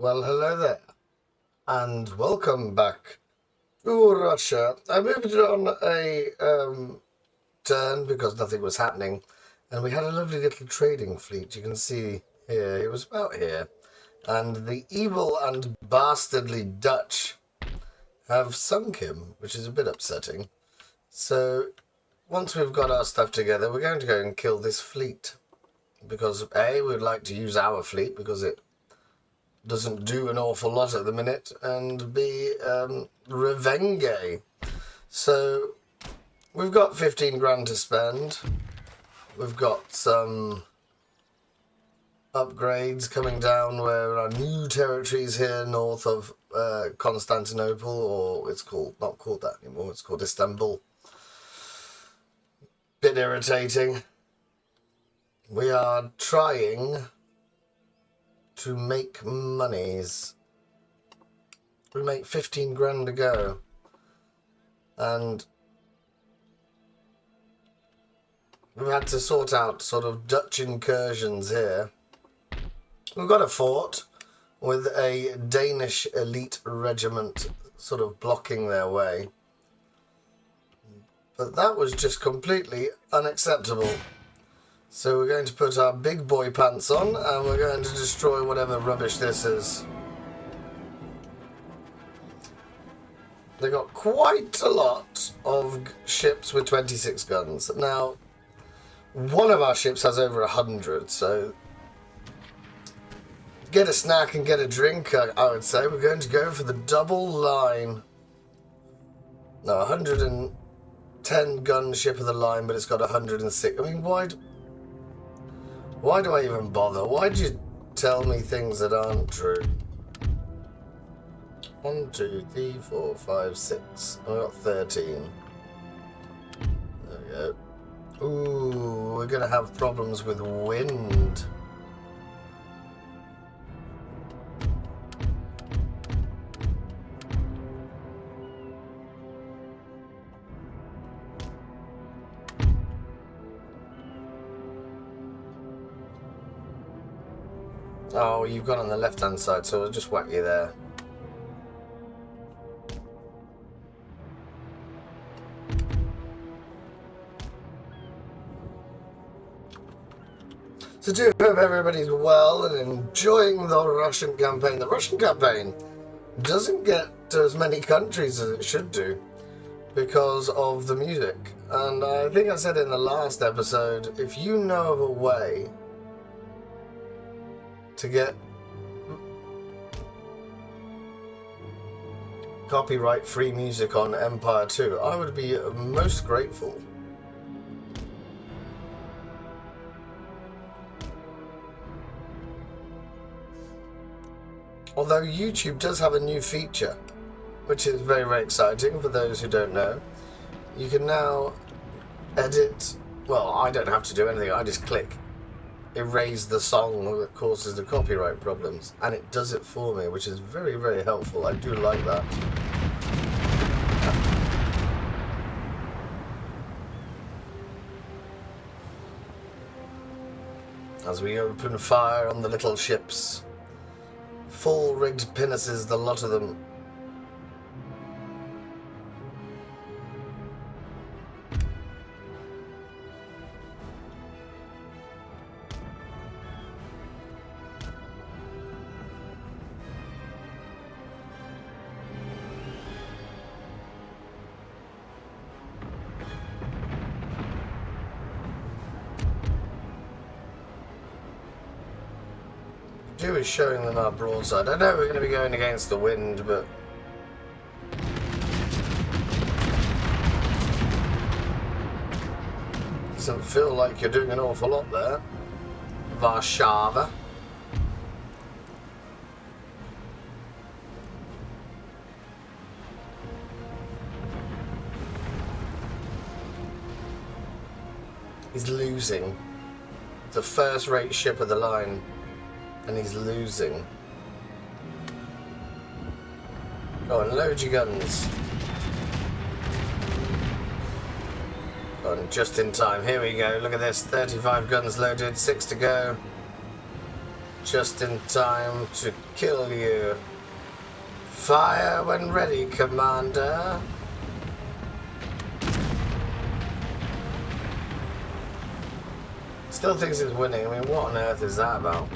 Well, hello there, and welcome back to Russia. I moved it on a turn because nothing was happening, and we had a lovely little trading fleet. You can see here, it was about here. And the evil and bastardly Dutch have sunk him, which is a bit upsetting. So, once we've got our stuff together, we're going to go and kill this fleet. Because A, we'd like to use our fleet because it doesn't do an awful lot at the minute, and B, revenge. So we've got 15 grand to spend. We've got some upgrades coming down where our new territories here north of Constantinople, or it's called not called that anymore, it's called Istanbul. Bit irritating. We are trying to make monies. We make 15 grand to go. And we've had to sort out sort of Dutch incursions here. We've got a fort with a Danish elite regiment sort of blocking their way. But that was just completely unacceptable. So we're going to put our big boy pants on and we're going to destroy whatever rubbish this is. They got quite a lot of ships with 26 guns. Now, one of our ships has over 100, so get a snack and get a drink, I would say. We're going to go for the double line. No, 110 gun ship of the line, but it's got 106. I mean, why do I even bother? Why do you tell me things that aren't true? 1, 2, 3, 4, 5, 6. I got 13. There we go. Ooh, we're going to have problems with wind. Oh, you've gone on the left-hand side, so I'll just whack you there. So do hope everybody's well and enjoying the Russian campaign. The Russian campaign doesn't get to as many countries as it should do because of the music. And I think I said in the last episode, if you know of a way to get copyright-free music on Empire 2, I would be most grateful. Although YouTube does have a new feature, which is very, very exciting for those who don't know. You can now edit, well, I don't have to do anything, I just click erase the song that causes the copyright problems, and it does it for me, which is very, very helpful. I do like that. As we open fire on the little ships, full rigged pinnaces, the lot of them. Do is showing them our broadside. I know we're going to be going against the wind, but doesn't feel like you're doing an awful lot there. Warsaw. He's losing. It's a first-rate ship of the line. And he's losing. Go on, load your guns. Go on, just in time. Here we go. Look at this. 35 guns loaded, 6 to go. Just in time to kill you. Fire when ready, Commander. Still thinks he's winning. I mean, what on earth is that about?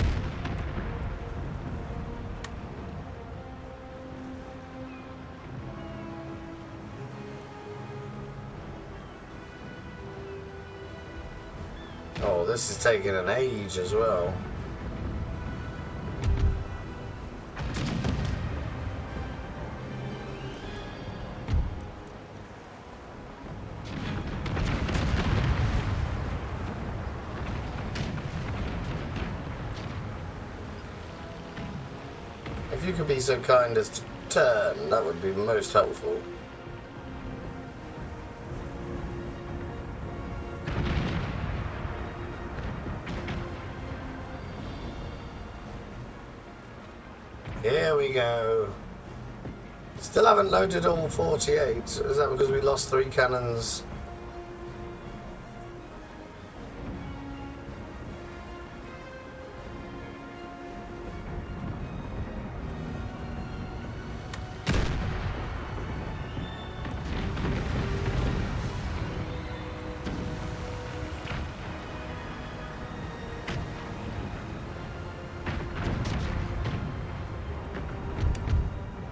Oh, this is taking an age as well. If you could be so kind as to turn, that would be most helpful. Here we go. Still haven't loaded all 48. Is that because we lost 3 cannons?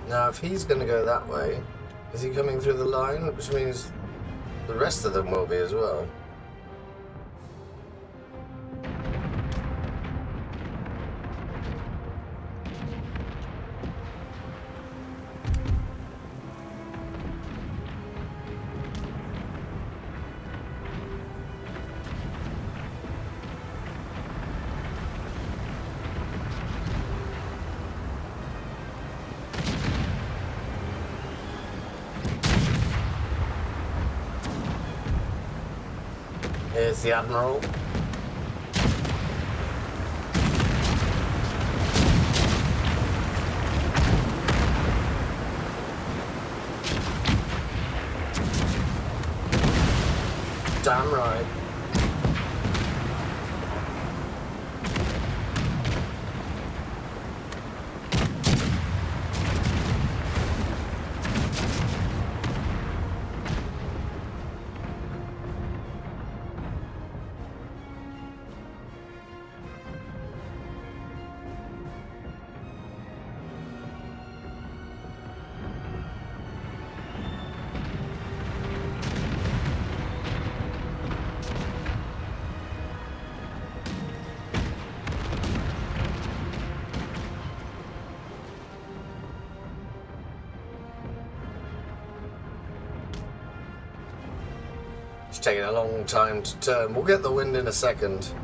Now, if he's going to go that way, is he coming through the line? Which means the rest of them will be as well. Here's the Admiral. Damn right. It's taking a long time to turn. We'll get the wind in a second.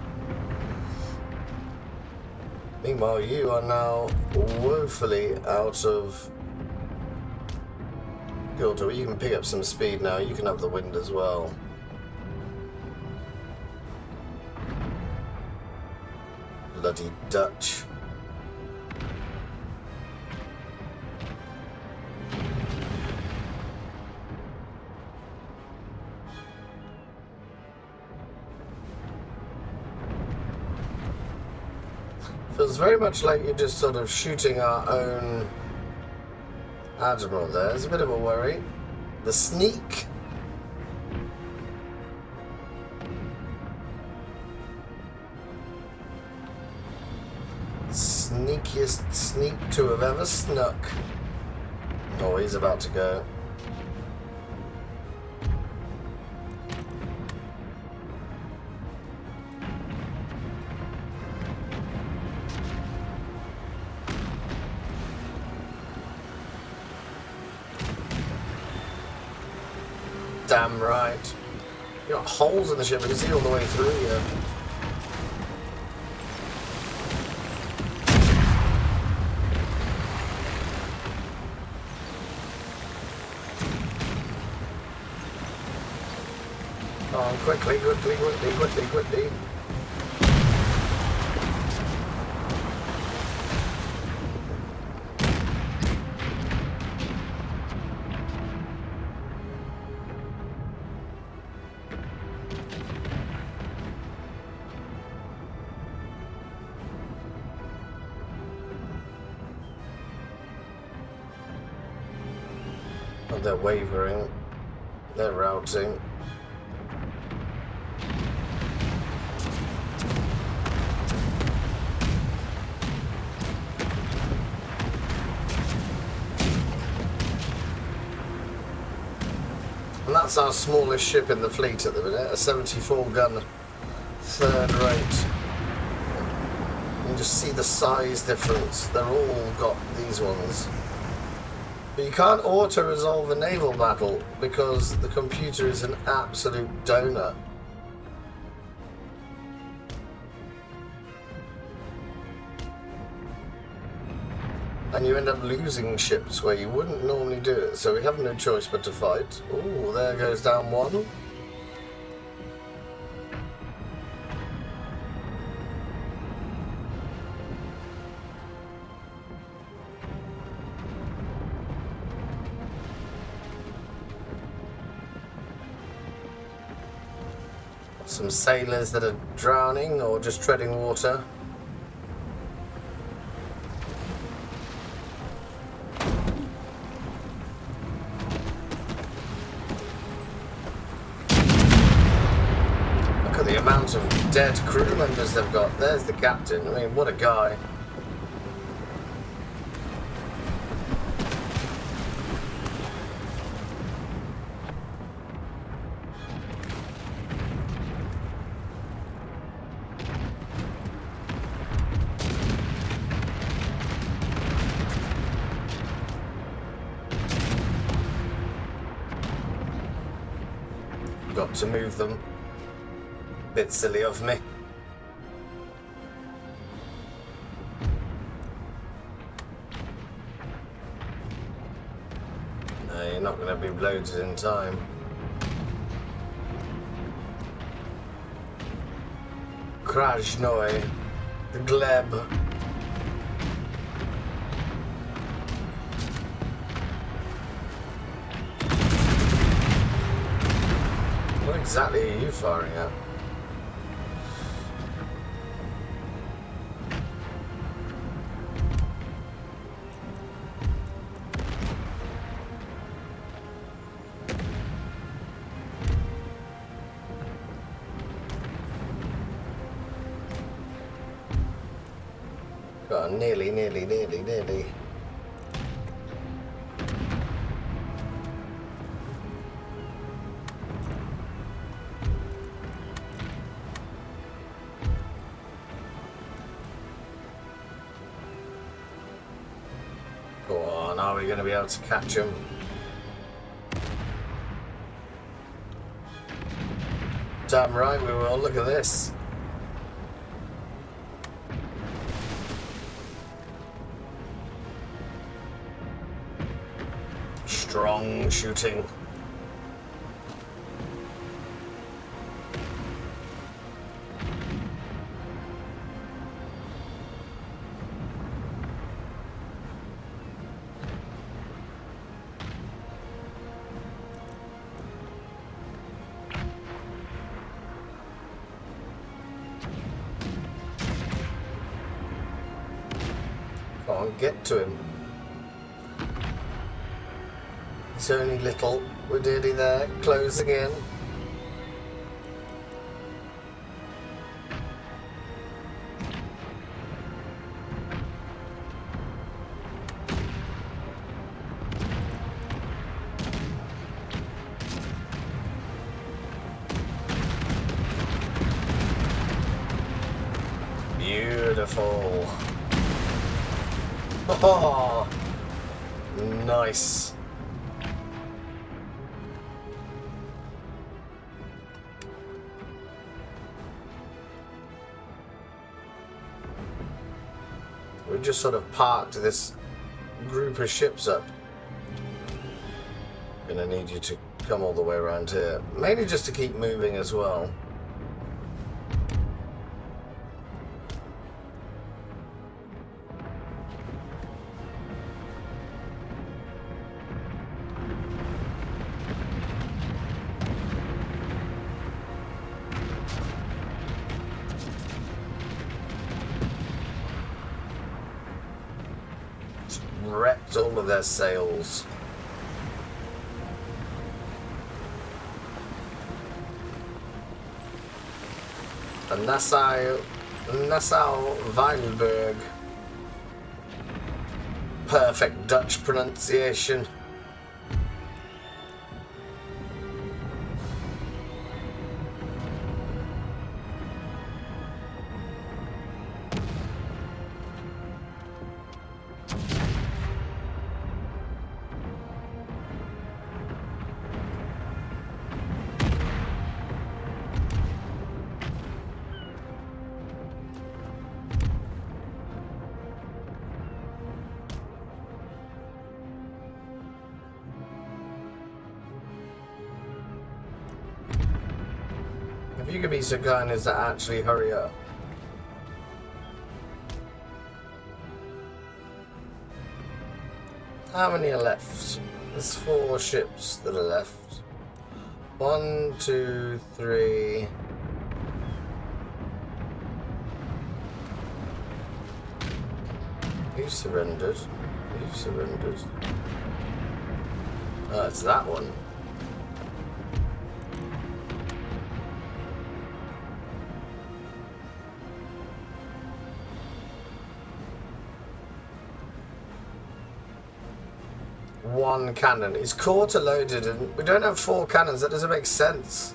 Meanwhile, you are now woefully out of filter. You can pick up some speed now. You can have the wind as well. Bloody Dutch. Feels very much like you're just sort of shooting our own Admiral there. It's a bit of a worry. The sneak. Sneakiest sneak to have ever snuck. Oh, he's about to go. Damn right. You got holes in the ship, you can see all the way through here. Oh, quickly. Oh, they're wavering. They're routing. And that's our smallest ship in the fleet at the minute, a 74-gun third rate. You can just see the size difference. They're all got these ones. But you can't auto-resolve a naval battle because the computer is an absolute donut. And you end up losing ships where you wouldn't normally do it, so we have no choice but to fight. Oh, there goes down one. Some sailors that are drowning or just treading water. Look at the amount of dead crew members they've got. There's the captain. I mean, what a guy. Got to move them. Bit silly of me. No, you're not going to be loaded in time. Krasnoy, the Gleb. What exactly are you firing at? Oh, nearly. Go on, are we going to be able to catch him? Damn right we will, look at this. Strong shooting. Come on, get to him. It's only little. We're nearly there, closing in. Beautiful. Oh, nice. We just sort of parked this group of ships up. Gonna need you to come all the way around here. Mainly just to keep moving as well. Wrecked all of their sails. Nassau-Weilburg. Perfect Dutch pronunciation. If you could be so kind as to actually hurry up. How many are left? There's 4 ships that are left. 1, 2, 3. You surrendered. You surrendered. Oh, it's that one. One cannon. It's quarter loaded and we don't have 4 cannons. That doesn't make sense.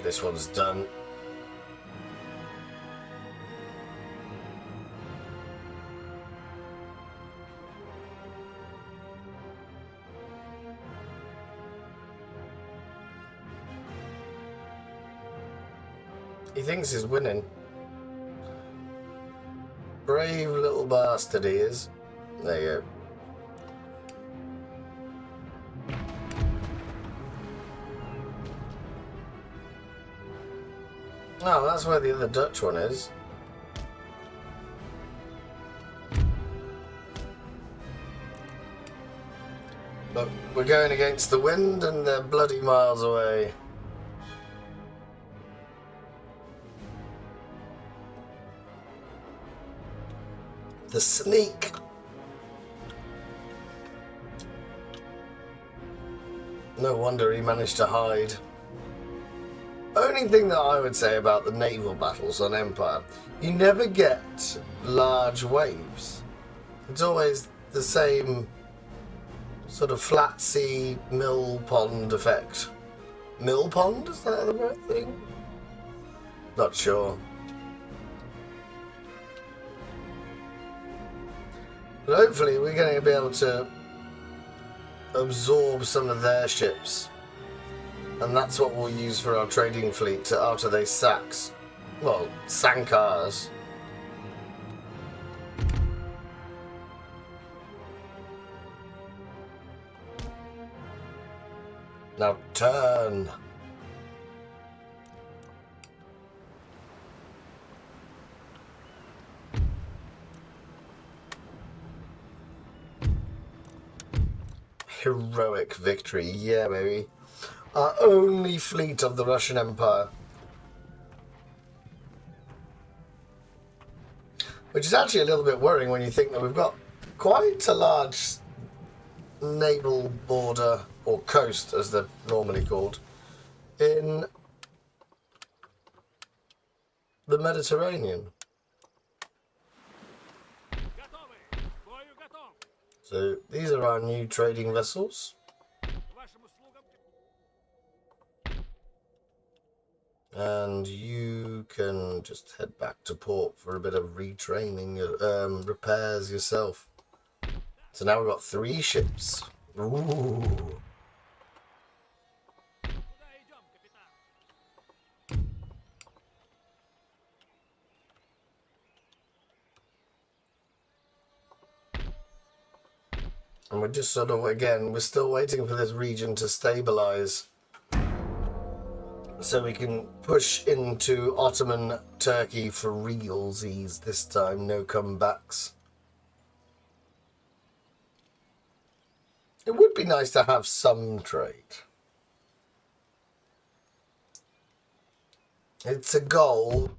This one's done. He thinks he's winning. Brave little bastard he is. There you go. Oh, that's where the other Dutch one is. But we're going against the wind and they're bloody miles away. The sneak. No wonder he managed to hide. Only thing that I would say about the naval battles on Empire, you never get large waves. It's always the same sort of flat sea mill pond effect. Mill pond? Is that the right thing? Not sure. But hopefully we're going to be able to absorb some of their ships. And that's what we'll use for our trading fleet after they sank ours. Now turn. Heroic victory, yeah, baby. Our only fleet of the Russian Empire. Which is actually a little bit worrying when you think that we've got quite a large naval border, or coast as they're normally called, in the Mediterranean. So these are our new trading vessels. And you can just head back to port for a bit of retraining, repairs yourself. So now we've got 3 ships. Ooh. And we're just sort of, again, we're still waiting for this region to stabilize so we can push into Ottoman Turkey for realsies this time, no comebacks. It would be nice to have some trade. It's a goal,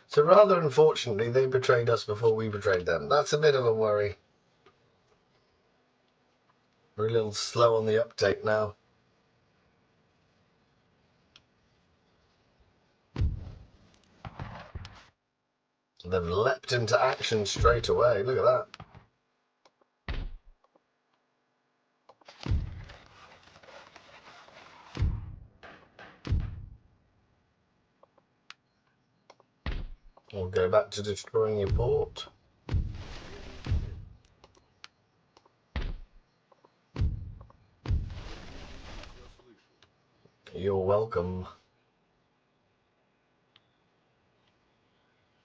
So rather unfortunately, they betrayed us before we betrayed them. That's a bit of a worry. We're a little slow on the uptake now. They've leapt into action straight away. Look at that. We'll go back to destroying your port. You're welcome.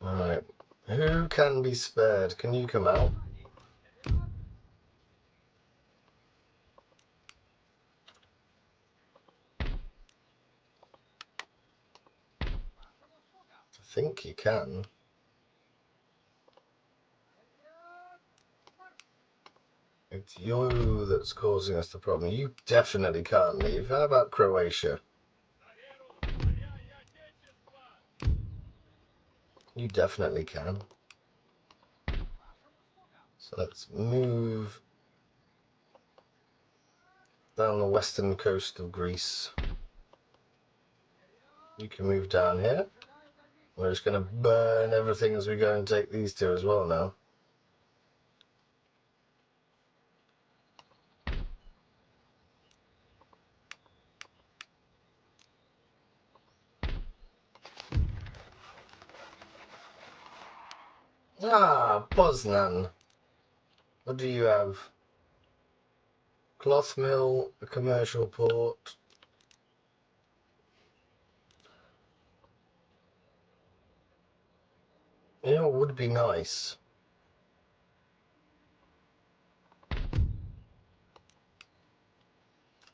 Alright. Who can be spared? Can you come out? I think you can. It's you that's causing us the problem. You definitely can't leave. How about Croatia? You definitely can. So let's move down the western coast of Greece. You can move down here. We're just going to burn everything as we go and take these two as well now. Ah, Poznan. What do you have? Cloth mill, a commercial port. You know, it would be nice.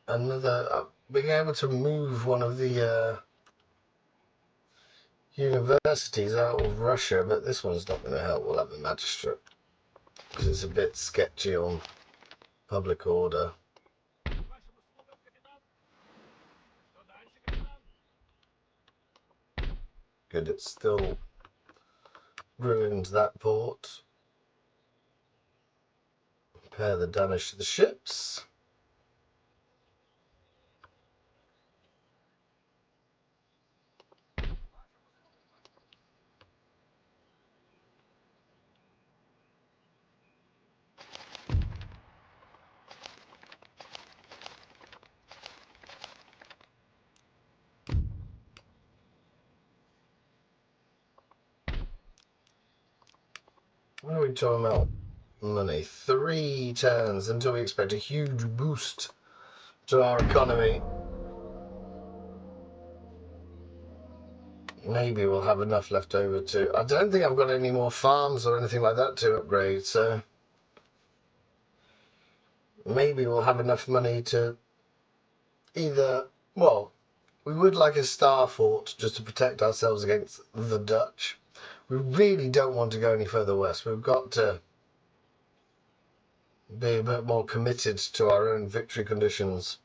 Another, being able to move one of the universities out of Russia, but this one's not going to help. We'll have a magistrate because it's a bit sketchy on public order. Good, it's still ruined that port. Repair the damage to the ships. What are we talking about? Money. 3 turns until we expect a huge boost to our economy. Maybe we'll have enough left over to... I don't think I've got any more farms or anything like that to upgrade, so... Maybe we'll have enough money to either... Well, we would like a star fort just to protect ourselves against the Dutch. We really don't want to go any further west. We've got to be a bit more committed to our own victory conditions.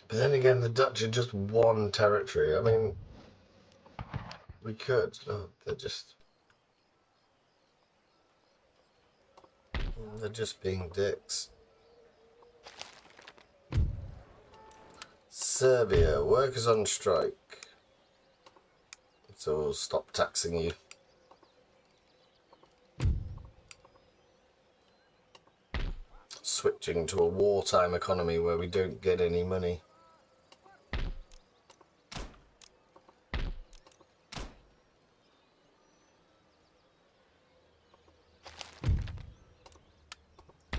But then again, the Dutch are just one territory. I mean, we could. Oh, they're just being dicks. Serbia, workers on strike. So we'll stop taxing you. Switching to a wartime economy where we don't get any money.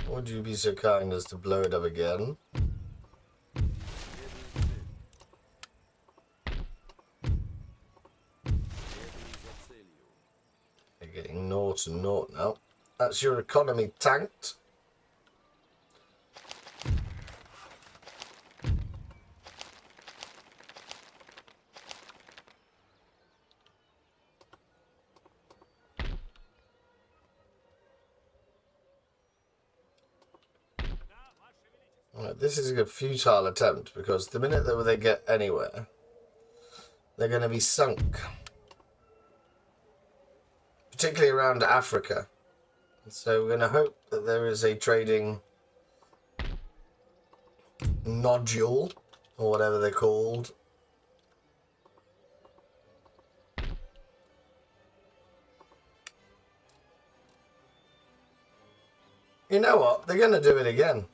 Would you be so kind as to blow it up again? They're getting 0 to 0 now. That's your economy tanked. Right, this is a futile attempt because the minute that they get anywhere, they're going to be sunk. Particularly around Africa. So we're going to hope that there is a trading nodule, or whatever they're called. You know what? They're going to do it again.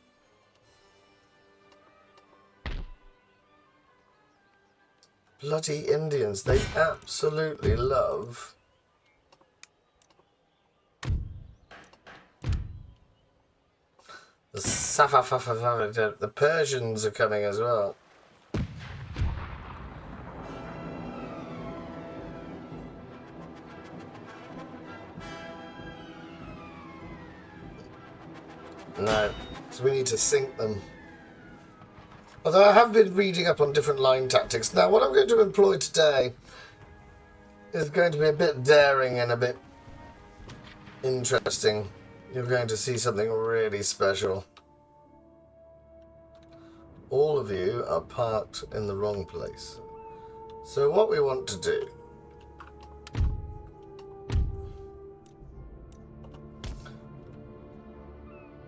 Bloody Indians. They absolutely love... The Persians are coming as well. No, so we need to sink them. Although I have been reading up on different line tactics. Now, what I'm going to employ today is going to be a bit daring and a bit interesting. You're going to see something really special. All of you are parked in the wrong place. So what we want to do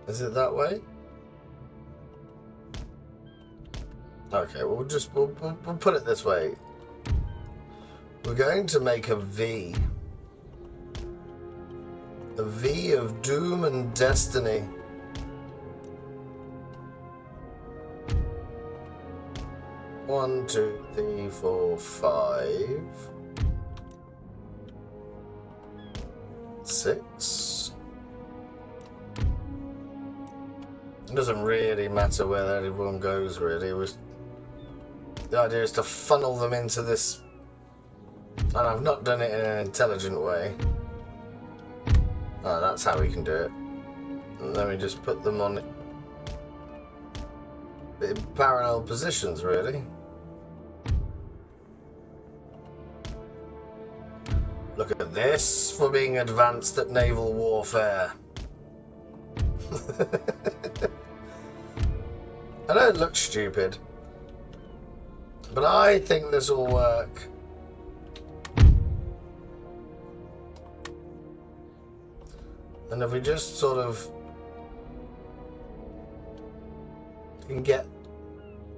is it that way? Okay, well, we'll put it this way. We're going to make a V. A V of doom and destiny. One, two, three, four, 5, 6. It doesn't really matter where everyone goes, really. The idea is to funnel them into this, and I've not done it in an intelligent way. Oh, that's how we can do it. And then we just put them on in parallel positions, really. Look at this for being advanced at naval warfare. I know it looks stupid, but I think this will work. And if we just sort of can get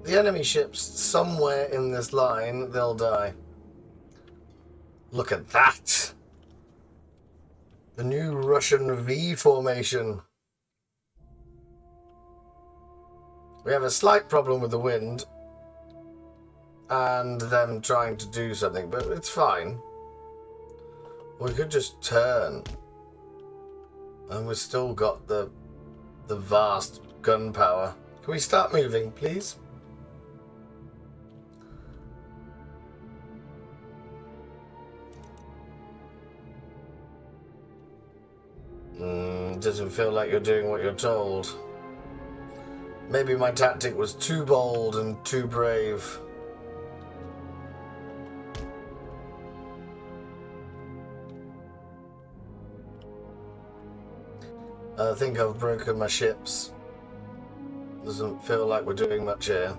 the enemy ships somewhere in this line, they'll die. Look at that! The new Russian V formation. We have a slight problem with the wind and them trying to do something, but it's fine. We could just turn, and we've still got the vast gun power. Can we start moving, please? Doesn't feel like you're doing what you're told. Maybe my tactic was too bold and too brave. I think I've broken my ships. Doesn't feel like we're doing much here.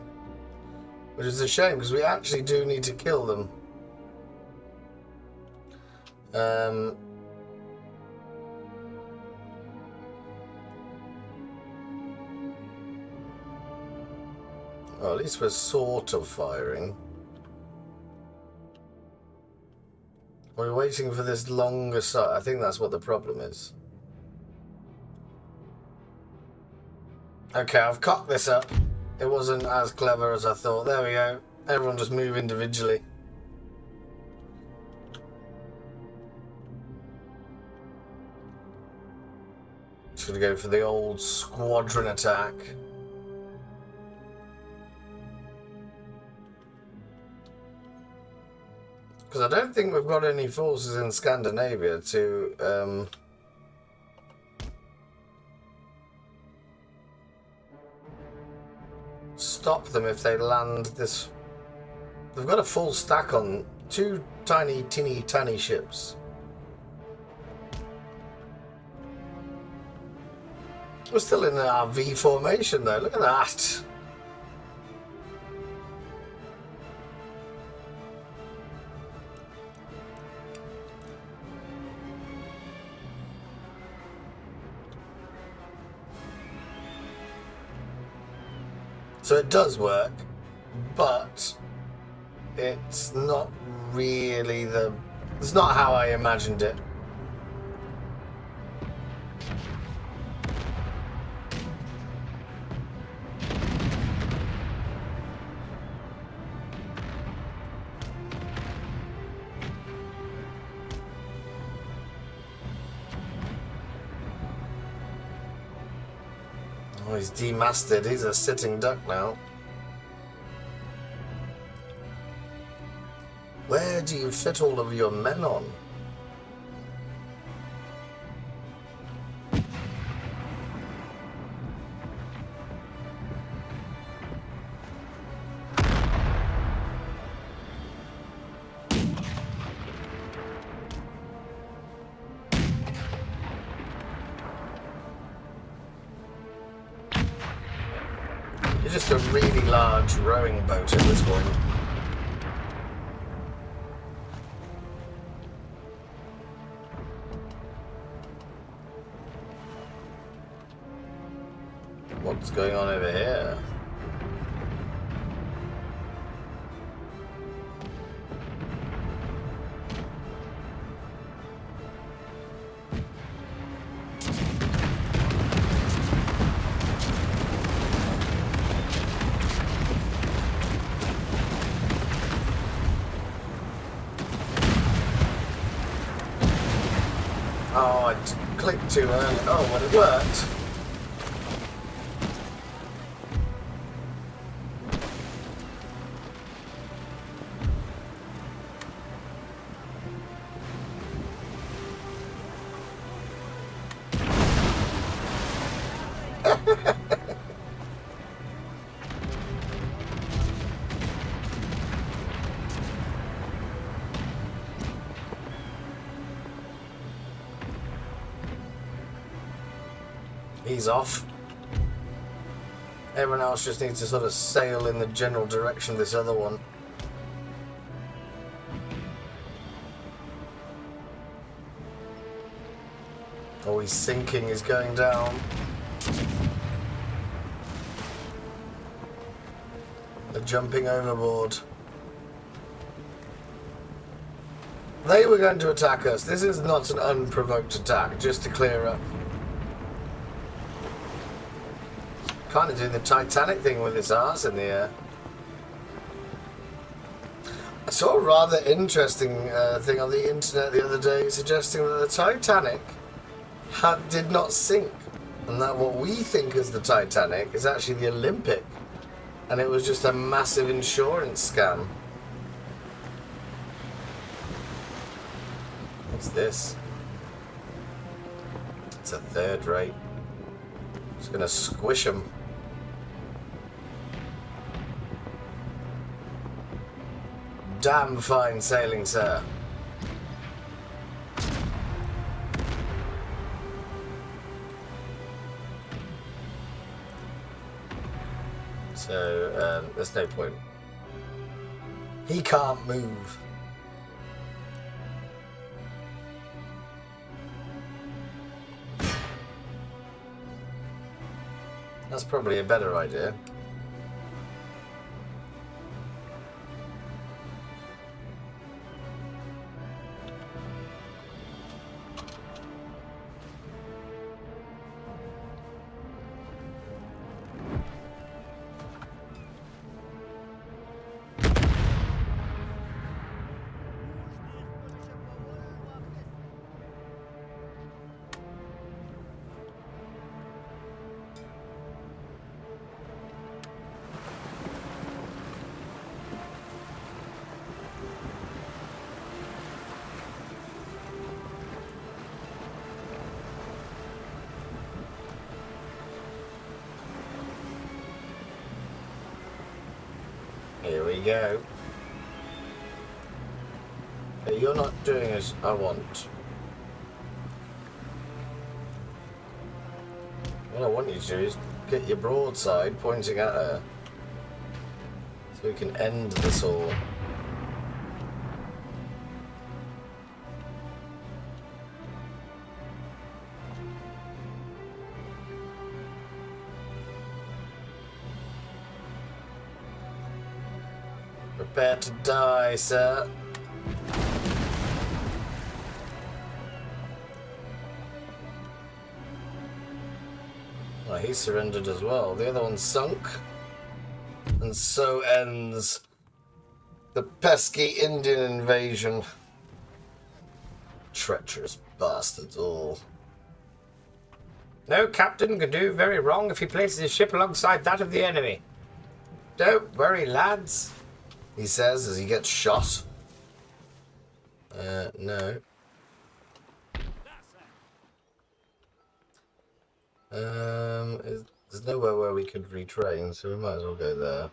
Which is a shame, because we actually do need to kill them. Well, at least we're sort of firing. We're waiting for this longer sight. I think that's what the problem is. Okay, I've cocked this up. It wasn't as clever as I thought. There we go. Everyone just move individually. Just gonna go for the old squadron attack. Because I don't think we've got any forces in Scandinavia to stop them if they land this. They've got a full stack on 2 tiny, teeny, tiny ships. We're still in our V formation though, look at that. So it does work, but it's not really it's not how I imagined it. Oh, he's demasted. He's a sitting duck now. Where do you fit all of your men on? You're just a really large rowing boat at this point. What's going on over here? Oh, I clicked too early. Oh, well, it worked. He's off. Everyone else just needs to sort of sail in the general direction of this other one. Oh, he's sinking, he's going down. They're jumping overboard. They were going to attack us. This is not an unprovoked attack, just to clear up. Kind of doing the Titanic thing with his arse in the air. I saw a rather interesting thing on the internet the other day suggesting that the Titanic did not sink, and that what we think as the Titanic is actually the Olympic, and it was just a massive insurance scam. What's this? It's a third rate. Just gonna squish them. Damn fine sailing, sir. So, there's no point. He can't move. That's probably a better idea. Here we go. Hey, you're not doing as I want. What I want you to do is get your broadside pointing at her. So we can end this all. Prepare to die, sir. Oh, he surrendered as well. The other one sunk. And so ends the pesky Indian invasion. Treacherous bastards all. No captain can do very wrong if he places his ship alongside that of the enemy. Don't worry, lads, he says as he gets shot. No. There's nowhere where we could retrain, so we might as well go there.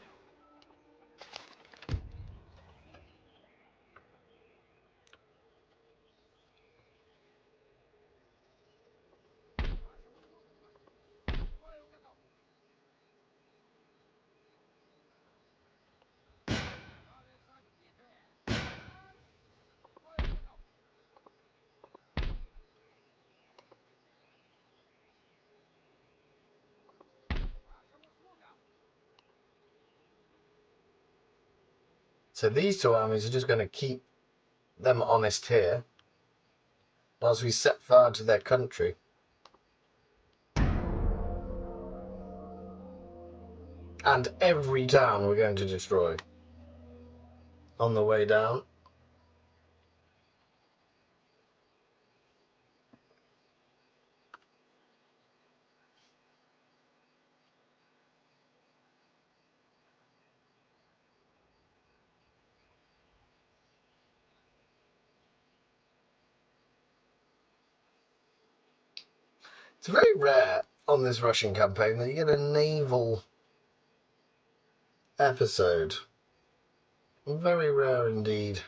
So these two armies are just going to keep them honest here, whilst we set fire to their country. And every town we're going to destroy on the way down. It's very rare on this Russian campaign that you get a naval episode. Very rare indeed.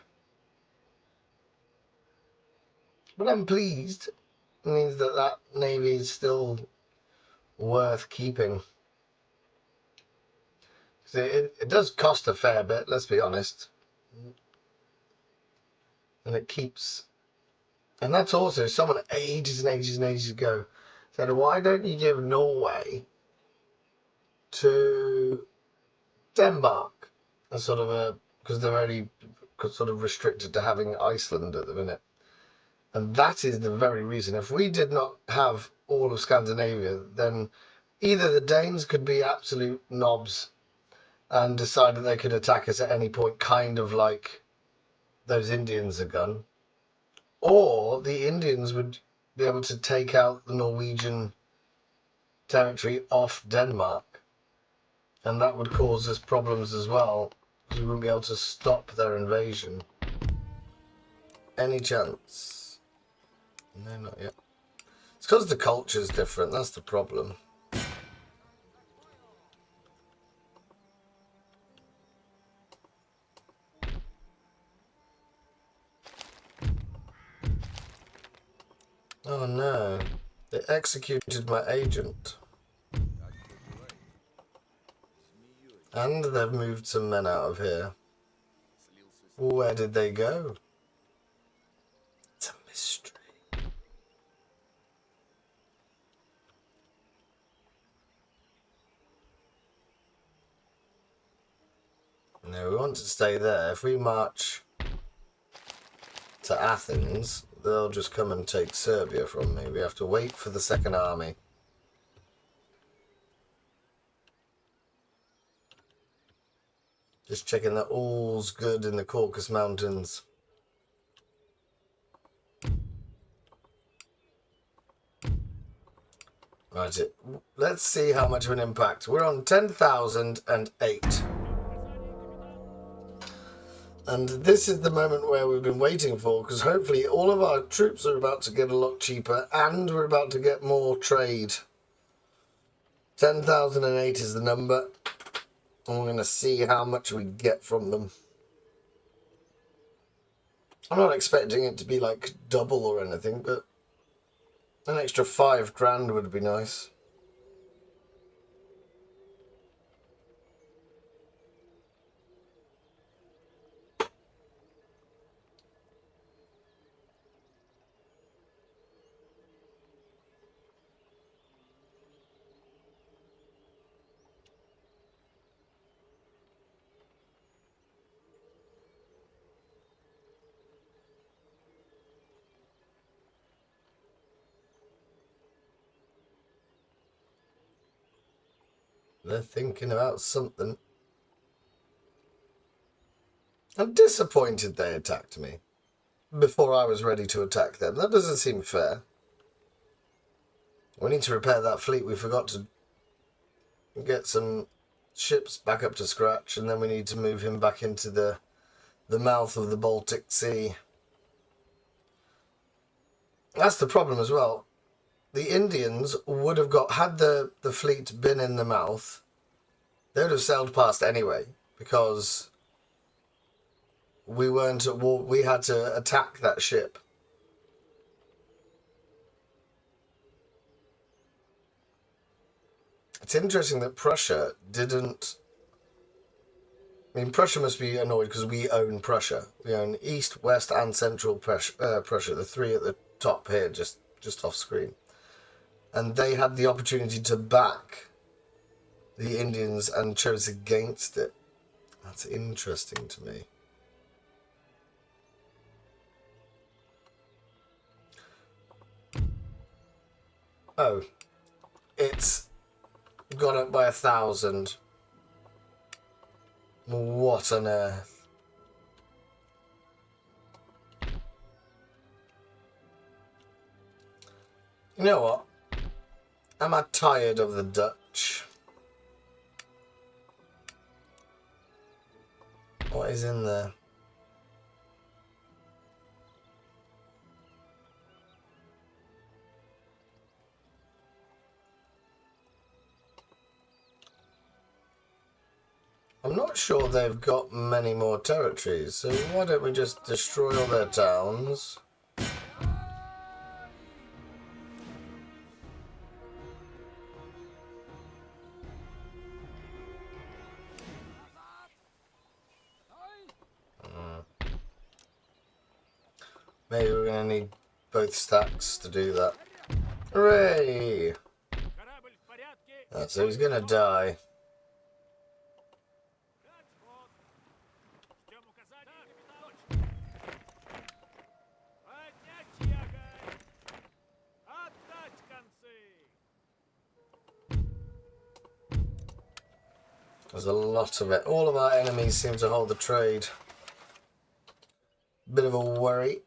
But I'm pleased. It means that that navy is still worth keeping. It does cost a fair bit, let's be honest. And it keeps... And that's also someone ages and ages and ages ago said, why don't you give Norway to Denmark? As sort of a... Because they're only sort of restricted to having Iceland at the minute. And that is the very reason. If we did not have all of Scandinavia, then either the Danes could be absolute knobs and decide that they could attack us at any point, kind of like those Indians have done, or the Indians would be able to take out the Norwegian territory off Denmark. And that would cause us problems as well, because we wouldn't be able to stop their invasion. Any chance? No, not yet. It's because the culture's different, that's the problem. Oh no, they executed my agent. And they've moved some men out of here. Where did they go? It's a mystery. No, we want to stay there. If we march to Athens, they'll just come and take Serbia from me. We have to wait for the second army. Just checking that all's good in the Caucasus Mountains. Right, let's see how much of an impact. We're on 10,008. And this is the moment where we've been waiting for, because hopefully all of our troops are about to get a lot cheaper and we're about to get more trade. 10,008 is the number. And we're going to see how much we get from them. I'm not expecting it to be like double or anything, but an extra 5 grand would be nice. They're thinking about something. I'm disappointed they attacked me before I was ready to attack them. That doesn't seem fair. We need to repair that fleet. We forgot to get some ships back up to scratch, and then we need to move him back into the mouth of the Baltic Sea. That's the problem as well. The Indians would have had the fleet been in the mouth, they would have sailed past anyway, because we weren't at war. We had to attack that ship. It's interesting that Prussia didn't. I mean, Prussia must be annoyed because we own Prussia. We own East, West, and Central Prussia. The three at the top here, just off screen. And they had the opportunity to back the Indians and chose against it. That's interesting to me. Oh, it's gone up by 1,000. What on earth? You know what? Am I tired of the Dutch? What is in there? I'm not sure they've got many more territories, so why don't we just destroy all their towns? Maybe we're going to need both stacks to do that. Hooray! So he's going to die. There's a lot of it. All of our enemies seem to hold the trade. Bit of a worry.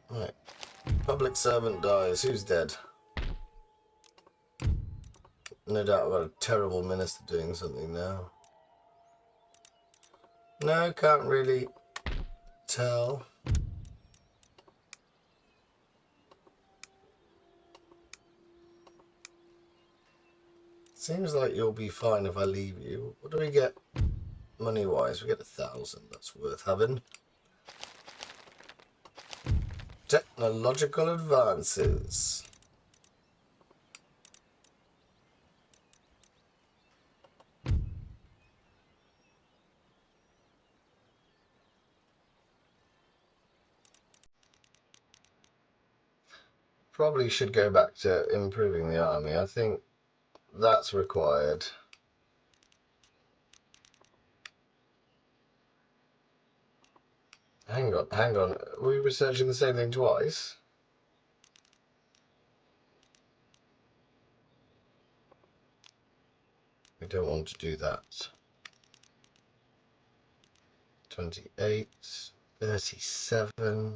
Right. Public servant dies. Who's dead? No doubt I've got a terrible minister doing something now. No, can't really tell. Seems like you'll be fine if I leave you. What do we get money-wise? We get 1,000. That's worth having. Technological advances. Probably should go back to improving the army. I think that's required. Hang on. Are we researching the same thing twice? We don't want to do that. 28, 37.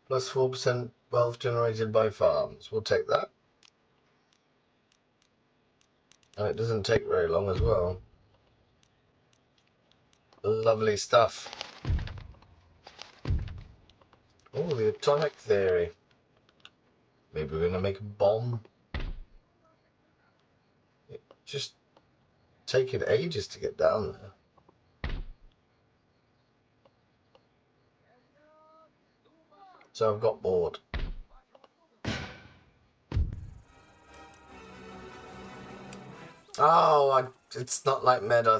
Plus 4% wealth generated by farms. We'll take that. And it doesn't take very long as well. Lovely stuff. Oh, the atomic theory. Maybe we're going to make a bomb. It just taking ages to get down there. So I've got bored. Oh, it's not like Med. I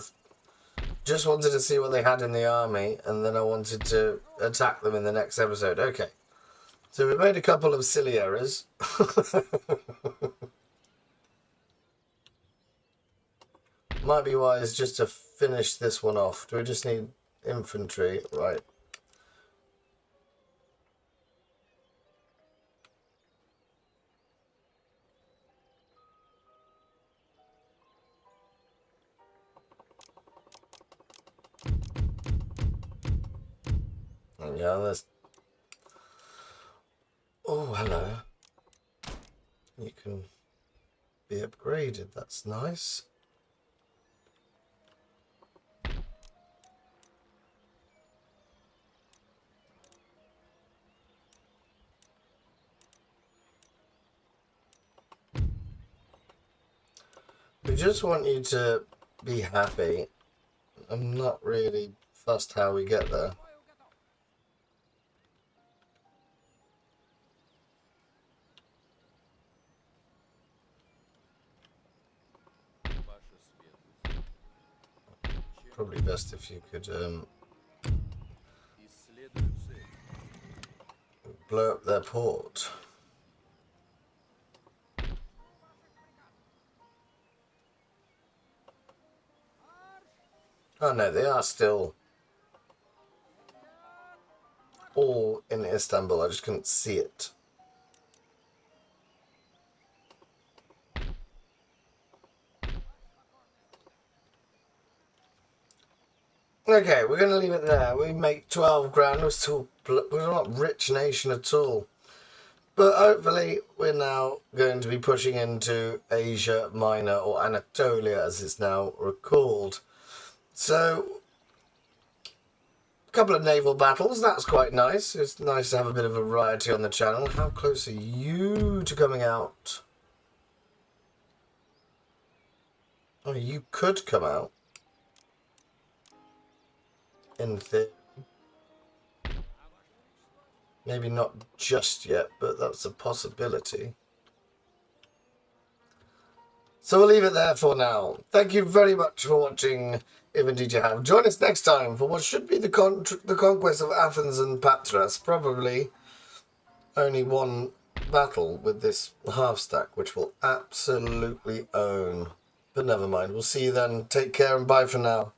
just wanted to see what they had in the army, and then I wanted to attack them in the next episode. Okay. So we made a couple of silly errors. Might be wise just to finish this one off. Do we just need infantry? Right. Yeah, let's... Oh, hello. You can be upgraded. That's nice. We just want you to be happy. I'm not really fussed how we get there. Probably best if you could blow up their port. Oh no, they are still all in Istanbul. I just couldn't see it. Okay, we're going to leave it there. We make 12 grand. We're not a rich nation at all. But hopefully we're now going to be pushing into Asia Minor, or Anatolia as it's now recalled. So, a couple of naval battles. That's quite nice. It's nice to have a bit of variety on the channel. How close are you to coming out? Oh, you could come out. In theory. Maybe not just yet, but that's a possibility. So we'll leave it there for now. Thank you very much for watching, if indeed you have. Join us next time for what should be the conquest of Athens and Patras. Probably only one battle with this half stack, which we'll absolutely own. But never mind. We'll see you then. Take care and bye for now.